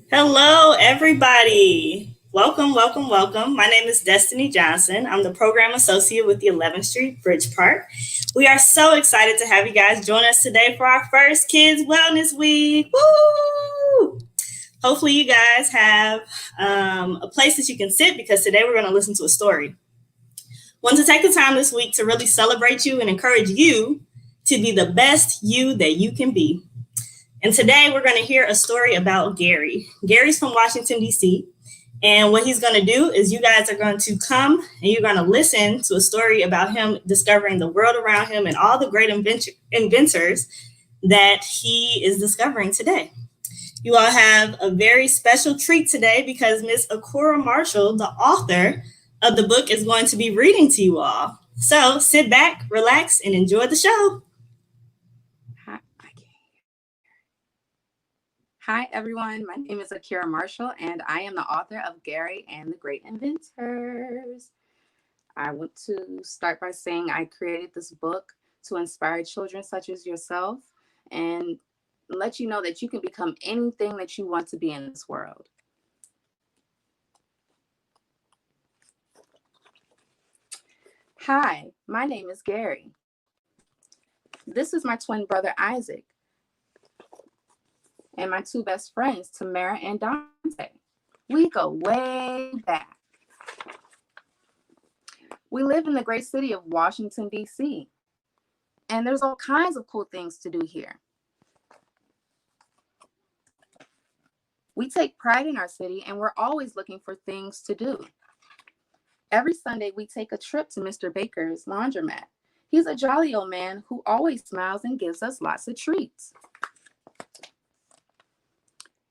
Hello, everybody. Welcome, welcome, welcome. My name is Destiny Johnson. I'm the program associate with the 11th Street Bridge Park. We are so excited to have you guys join us today for our first Kids Wellness Week. Woo! Hopefully, you guys have a place that you can sit because today we're going to listen to a story. Want to take the time this week to really celebrate you and encourage you to be the best you that you can be. And today we're going to hear a story about Gary. Gary's from Washington, D.C. And what he's going to do is you guys are going to come and you're going to listen to a story about him discovering the world around him and all the great inventors that he is discovering today. You all have a very special treat today because Miss Akura Marshall, the author of the book, is going to be reading to you all. So sit back, relax, and enjoy the show. Hi, everyone. My name is Akira Marshall, and I am the author of Gary and the Great Inventors. I want to start by saying I created this book to inspire children such as yourself and let you know that you can become anything that you want to be in this world. Hi, my name is Gary. This is my twin brother, Isaac, and my two best friends, Tamara and Dante. We go way back. We live in the great city of Washington, D.C., and there's all kinds of cool things to do here. We take pride in our city, and we're always looking for things to do. Every Sunday, we take a trip to Mr. Baker's laundromat. He's a jolly old man who always smiles and gives us lots of treats.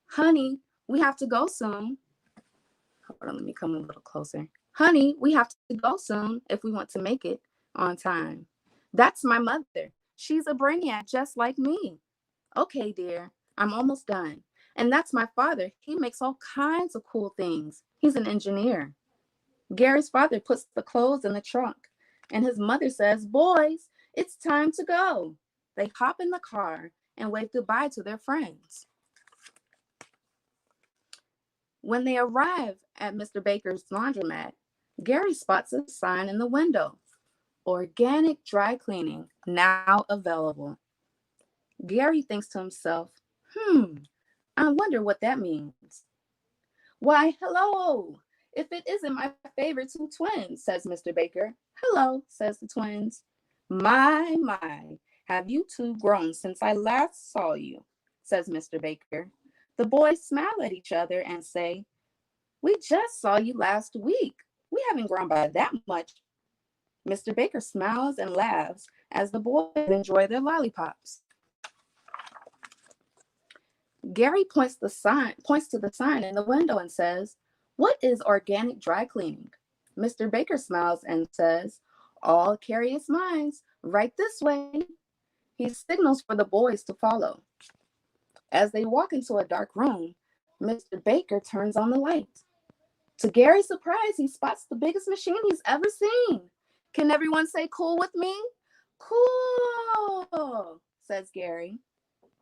Honey, we have to go soon. Hold on, let me come a little closer. Honey, we have to go soon if we want to make it on time. That's my mother. She's a brainiac just like me. Okay, dear, I'm almost done. And that's my father. He makes all kinds of cool things. He's an engineer. Gary's father puts the clothes in the trunk, and his mother says, "Boys, it's time to go." They hop in the car and wave goodbye to their friends. When they arrive at Mr. Baker's laundromat, Gary spots a sign in the window, "Organic dry cleaning, now available." Gary thinks to himself, I wonder what that means. "Why, hello. If it isn't my favorite two twins," says Mr. Baker. "Hello," says the twins. My, have you two grown since I last saw you," says Mr. Baker. The boys smile at each other and say, "We just saw you last week. We haven't grown by that much." Mr. Baker smiles and laughs as the boys enjoy their lollipops. Gary points to the sign in the window and says, "What is organic dry cleaning?" Mr. Baker smiles and says, "All curious minds, right this way." He signals for the boys to follow. As they walk into a dark room, Mr. Baker turns on the light. To Gary's surprise, he spots the biggest machine he's ever seen. Can everyone say cool with me? Cool, says Gary.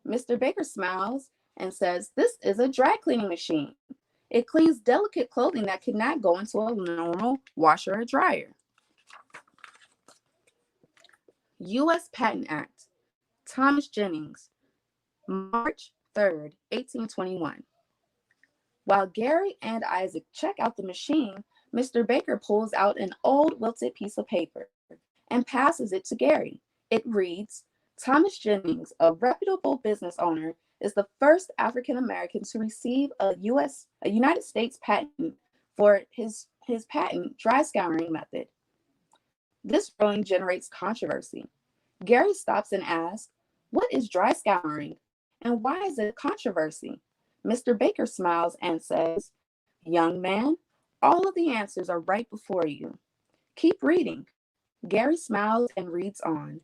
Mr. Baker smiles and says, "This is a dry cleaning machine. It cleans delicate clothing that could not go into a normal washer or dryer." U.S. Patent Act, Thomas Jennings, March 3rd, 1821. While Gary and Isaac check out the machine, Mr. Baker pulls out an old wilted piece of paper and passes it to Gary. It reads, "Thomas Jennings, a reputable business owner, is the first African American to receive a United States patent for his patent dry scouring method." This ruling generates controversy. Gary stops and asks, "What is dry scouring, and why is it controversy?" Mr. Baker smiles and says, "Young man, all of the answers are right before you. Keep reading." Gary smiles and reads on.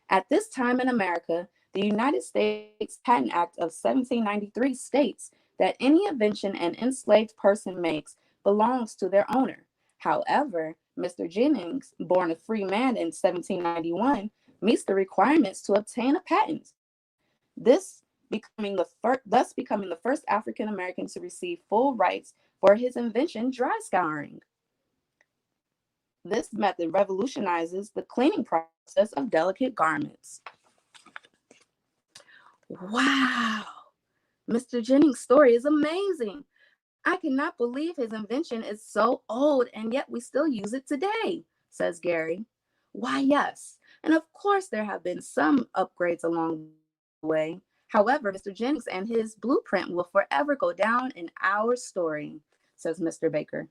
At this time in America, the United States Patent Act of 1793 states that any invention an enslaved person makes belongs to their owner. However, Mr. Jennings, born a free man in 1791, meets the requirements to obtain a patent. This thus becoming the first African American to receive full rights for his invention, dry scouring. This method revolutionizes the cleaning process of delicate garments. Wow, Mr. Jennings' story is amazing. I cannot believe his invention is so old and yet we still use it today, says Gary. Why, yes. And of course, there have been some upgrades along the way. However, Mr. Jennings and his blueprint will forever go down in our story, says Mr. Baker.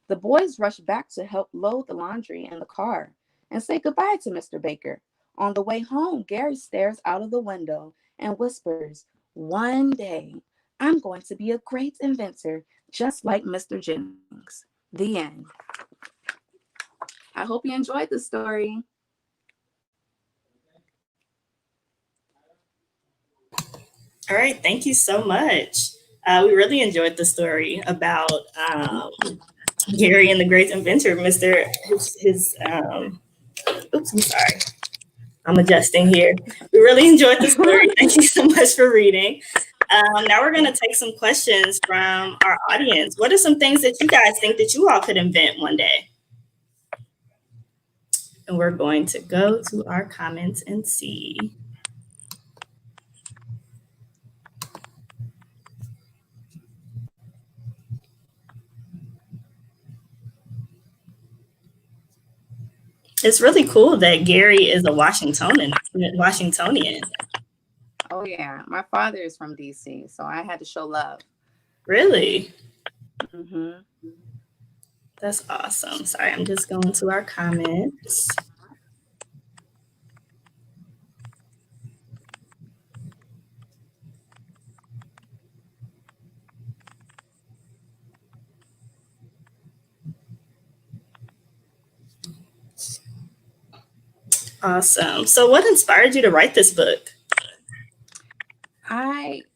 The boys rush back to help load the laundry in the car and say goodbye to Mr. Baker. On the way home, Gary stares out of the window and whispers, "One day, I'm going to be a great inventor, just like Mr. Jennings." The end. I hope you enjoyed the story. All right, thank you so much. We really enjoyed the story about Gary and the Great Inventor, Mr. Oops, I'm sorry. I'm adjusting here. We really enjoyed the story. Thank you so much for reading. Now we're going to take some questions from our audience. What are some things that you guys think that you all could invent one day? And we're going to go to our comments and see. It's really cool that Gary is a Washingtonian. Oh, yeah. My father is from DC, so I had to show love. Really? Mm-hmm. That's awesome. Sorry, I'm just going to our comments. Awesome. So, what inspired you to write this book?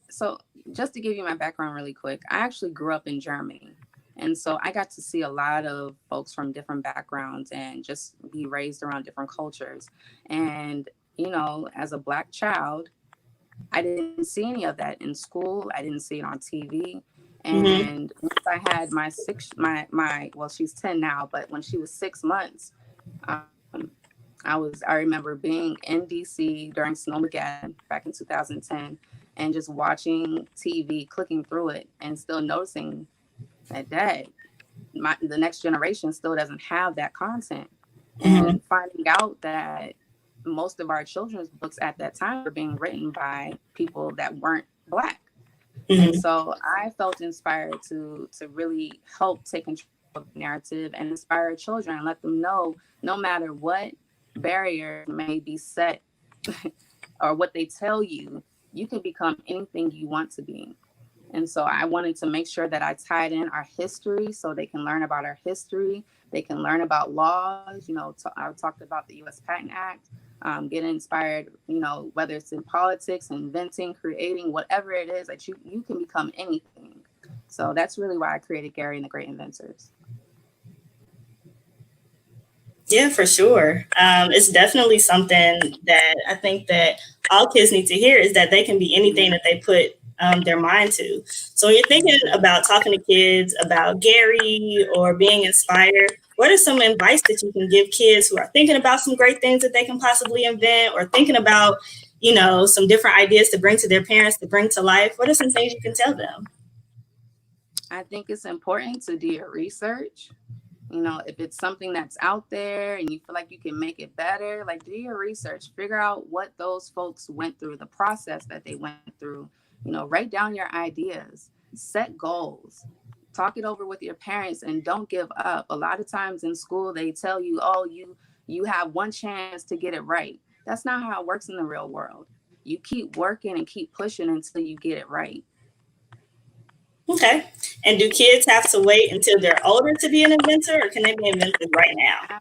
So just to give you my background really quick, I actually grew up in Germany. And so I got to see a lot of folks from different backgrounds and just be raised around different cultures. And, as a Black child, I didn't see any of that in school. I didn't see it on TV. Mm-hmm. And once I had well, she's 10 now, but when she was 6 months, um, I remember being in DC during Snowmageddon back in 2010 and just watching TV, clicking through it, and still noticing that the next generation still doesn't have that content. Mm-hmm. And finding out that most of our children's books at that time were being written by people that weren't Black. And Mm-hmm. so I felt inspired to really help take control of the narrative and inspire children and let them know no matter what barrier may be set or what they tell you, you can become anything you want to be. And so I wanted to make sure that I tied in our history so they can learn about our history. They can learn about laws. I talked about the U.S. Patent Act, get inspired, whether it's in politics, inventing, creating, whatever it is that you can become anything. So that's really why I created Gary and the Great Inventors. Yeah, for sure. It's definitely something that I think that all kids need to hear is that they can be anything that they put their mind to. So when you're thinking about talking to kids about Gary or being inspired, what are some advice that you can give kids who are thinking about some great things that they can possibly invent or thinking about, some different ideas to bring to their parents, to bring to life? What are some things you can tell them? I think it's important to do your research. If it's something that's out there and you feel like you can make it better, like do your research, figure out what those folks went through, the process that they went through, write down your ideas, set goals, talk it over with your parents, and don't give up. A lot of times in school, they tell you, oh, you have one chance to get it right. That's not how it works in the real world. You keep working and keep pushing until you get it right. Okay. And do kids have to wait until they're older to be an inventor or can they be inventors right now?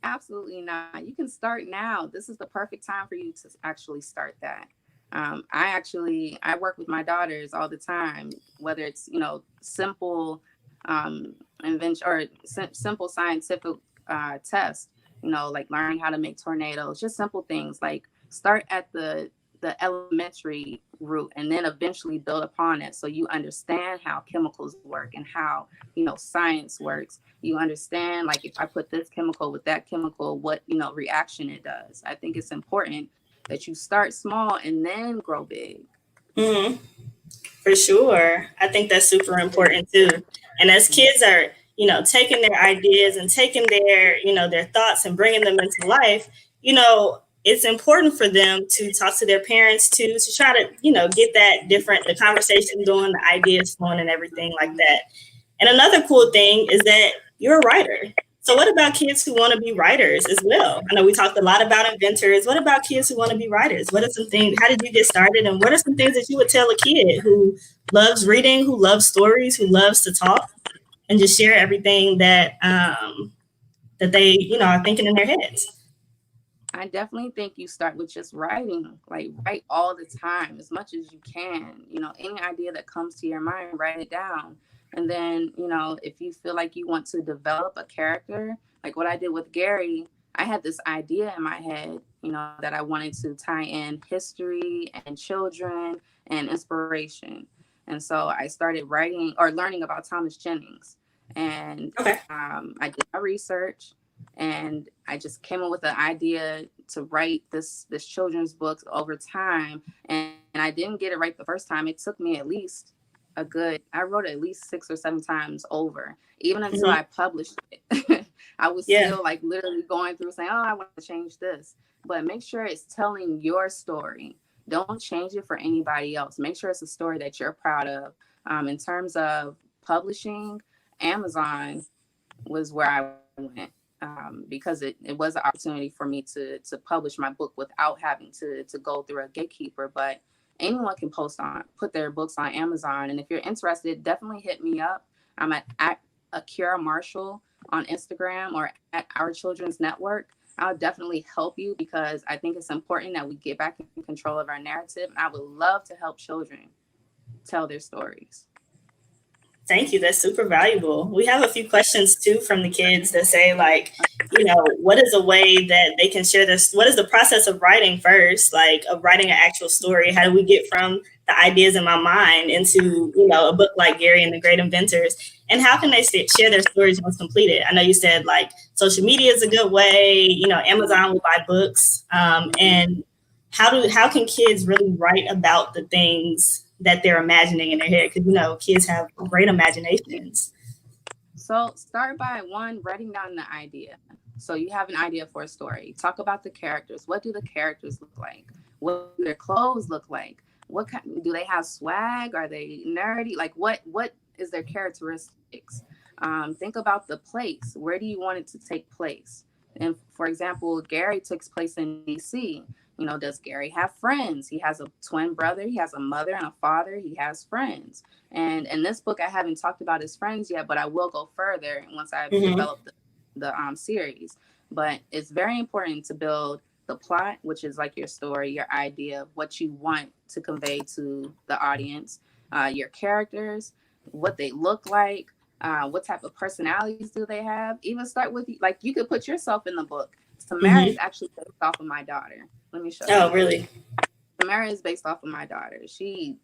Absolutely not. You can start now. This is the perfect time for you to actually start that. I work with my daughters all the time, whether it's simple invention or simple scientific tests, like learning how to make tornadoes, just simple things like start at the the elementary route, and then eventually build upon it, so you understand how chemicals work and how, you know, science works. You understand, like, if I put this chemical with that chemical, what, you know, reaction it does. I think it's important that you start small and then grow big. Hmm. For sure. I think that's super important too. And as kids are, taking their ideas and taking their, their thoughts and bringing them into life, it's important for them to talk to their parents too, to try to, get that different, the conversation going, the ideas flowing and everything like that. And another cool thing is that you're a writer. So what about kids who want to be writers as well? I know we talked a lot about inventors. What about kids who want to be writers? What are some things, how did you get started? And what are some things that you would tell a kid who loves reading, who loves stories, who loves to talk and just share everything that they, are thinking in their heads? I definitely think you start with just writing, like write all the time as much as you can. You know, any idea that comes to your mind, write it down. And then, you know, if you feel like you want to develop a character, like what I did with Gary, I had this idea in my head, you know, that I wanted to tie in history and children and inspiration. And so I started writing or learning about Thomas Jennings. And Okay. I did my research, and I just came up with an idea to write this children's book over time. And I didn't get it right the first time. It took me at least I wrote it at least 6 or 7 times over, even until Hmm. I published it. I was Yeah. still like literally going through saying, oh, I want to change this. But make sure it's telling your story. Don't change it for anybody else. Make sure it's a story that you're proud of. In terms of publishing, Amazon was where I went, because it was an opportunity for me to publish my book without having to go through a gatekeeper. But anyone can put their books on Amazon. And if you're interested, definitely hit me up. I'm at Akira Marshall on Instagram, or at Our Children's Network. I'll definitely help you, because I think it's important that we get back in control of our narrative. And I would love to help children tell their stories. Thank you. That's super valuable. We have a few questions too from the kids that say, like, what is a way that they can share this? What is the process of writing first, like of writing an actual story? How do we get from the ideas in my mind into, a book like Gary and the Great Inventors? And how can they share their stories once completed? I know you said like social media is a good way, Amazon will buy books. And how can kids really write about the things that they're imagining in their head? Because kids have great imaginations. So start by one, writing down the idea. So you have an idea for a story. Talk about the characters. What do the characters look like? What do their clothes look like? What kind, do they have swag? Are they nerdy? Like what is their characteristics? Think about the place. Where do you want it to take place? And for example, Gary takes place in DC. You know, does Gary have friends? He has a twin brother. He has a mother and a father. He has friends. And in this book, I haven't talked about his friends yet, but I will go further once I've Mm-hmm. developed the series. But it's very important to build the plot, which is like your story, your idea of what you want to convey to the audience, your characters, what they look like, what type of personalities do they have. Even start with, like, you could put yourself in the book. Tamara is Mm-hmm. actually based off of my daughter. Let me show you. Oh, really? Tamara is based off of my daughter. She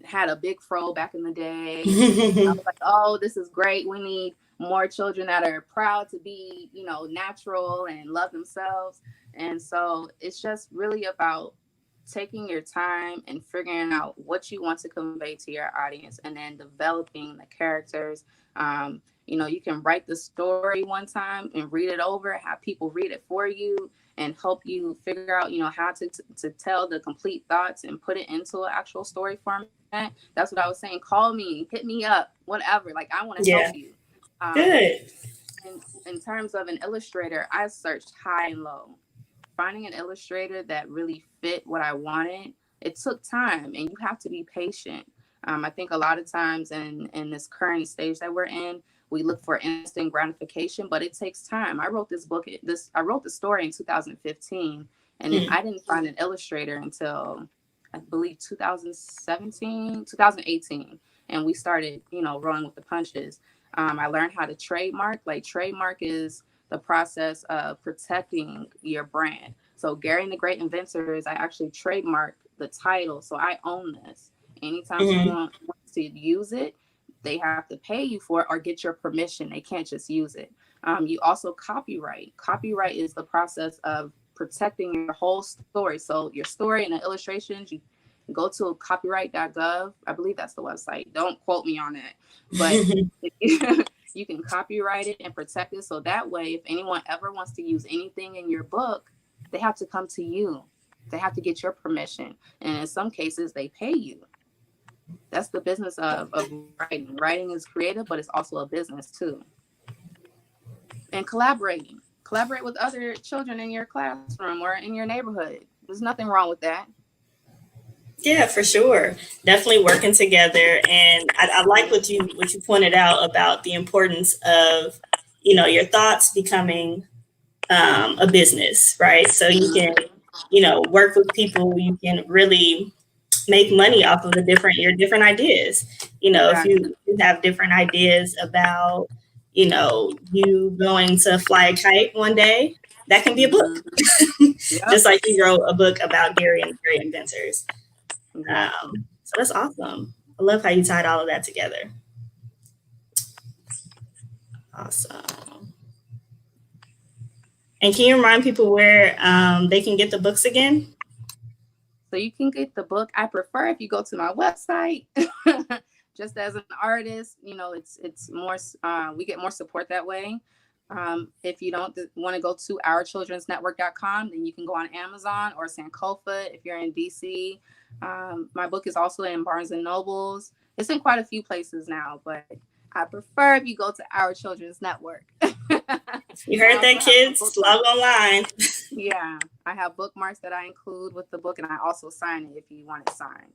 had a big fro back in the day. I Mm-hmm. was like, oh, this is great. We need more children that are proud to be, you know, natural and love themselves. And so it's just really about taking your time and figuring out what you want to convey to your audience, and then developing the characters. You know, you can write the story one time and read it over, have people read it for you, and help you figure out, you know, how to tell the complete thoughts and put it into an actual story format. That's what I was saying. Call me, hit me up, whatever. Like, I want to help Yeah. you. Um, Good. in terms of an illustrator, I searched high and low. Finding an illustrator that really fit what I wanted, it took time, and you have to be patient. I think a lot of times in this current stage that we're in, we look for instant gratification, but it takes time. I wrote the story in 2015, and Mm. I didn't find an illustrator until I believe 2017, 2018, and we started, you know, rolling with the punches. I learned how to trademark. Like, trademark is the process of protecting your brand. So Gary and the Great Inventors, I actually trademarked the title. So I own this. Anytime Mm-hmm. someone wants to use it, they have to pay you for it or get your permission. They can't just use it. You also copyright. Copyright is the process of protecting your whole story. So your story and the illustrations, you go to copyright.gov. I believe that's the website. Don't quote me on that. But you can copyright it and protect it. So that way, if anyone ever wants to use anything in your book, they have to come to you. They have to get your permission. And in some cases, they pay you. That's the business of writing. Writing is creative, but it's also a business too. And collaborating. Collaborate with other children in your classroom or in your neighborhood. There's nothing wrong with that. Yeah, for sure. Definitely working together. And I like what you pointed out about the importance of, your thoughts becoming a business, right? So you can, work with people. You can really make money off of your different ideas. If Exactly. you have different ideas about, you going to fly a kite one day, that can be a book. Yep. Just like you wrote a book about Gary and the Great Inventors. Exactly. So that's awesome. I love how you tied all of that together. Awesome. And can you remind people where they can get the books again? So you can get the book. I prefer if you go to my website. Just as an artist, it's more. We get more support that way. If you don't want to go to ourchildrensnetwork.com, then you can go on Amazon or Sankofa if you're in DC. My book is also in Barnes and Nobles. It's in quite a few places now, but I prefer if you go to Our Children's Network. You heard that, kids? Log online. Yeah, I have bookmarks that I include with the book, and I also sign it if you want it signed.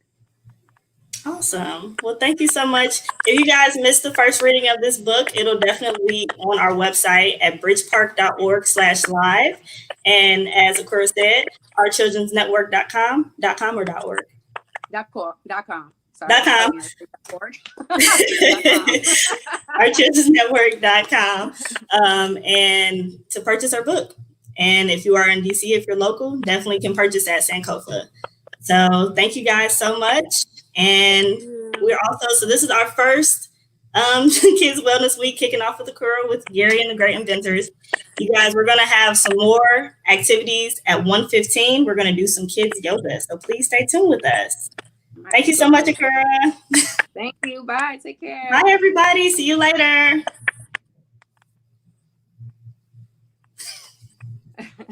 Awesome. Well, thank you so much. If you guys missed the first reading of this book, it'll definitely be on our website at bridgepark.org/live. And as Akura said, ourchildrensnetwork.com, .com or .org? .com. Sorry, .com. ourchildrensnetwork.com, and to purchase our book. And if you are in DC, if you're local, definitely can purchase at Sankofa. So thank you guys so much. And we're also, so this is our first Kids Wellness Week, kicking off with Akura with Gary and the Great Inventors. You guys, we're going to have some more activities at 1:15. We're going to do some kids yoga. So please stay tuned with us. Thank you so much, Akura. Thank you. Bye. Take care. Bye, everybody. See you later.